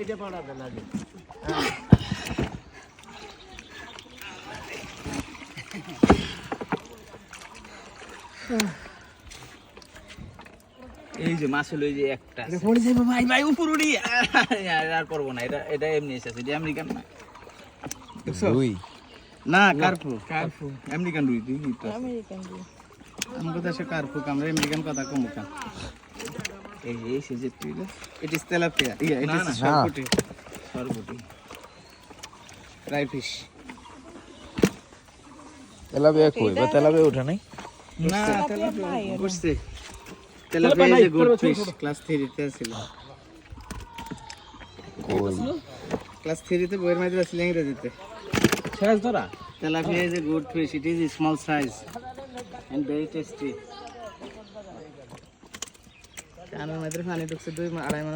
এটা পাঠাতে লাগে এই যে মাছ হলো এই যে একটা ভাই ভাই উপর উড়ি আর করবো না এটা এটা এমনি এসেছে এটা আমেরিকান না রুই না কার্পু কার্পু আমেরিকান রুই তুই কি আমেরিকান রুই আমরা দেশে কার্পু আমরা আমেরিকান কথা কম কাম এই এই সেজে তুই it is tilapia it is sarputi sarputi fry fish tilapia কই বা তেলাপিয়া ওঠে নাই না তেলাপিয়া বসছে tilapia is a good fish class 3 তে ছিল কই ক্লাস 3 তে বইয়ের মধ্যে ছিল ইংরেজিতে শেষ ধরা Tilapia is a good fish. It is a small size and very tasty. কানের মধ্যে পানি ঢুকছে 2-2.5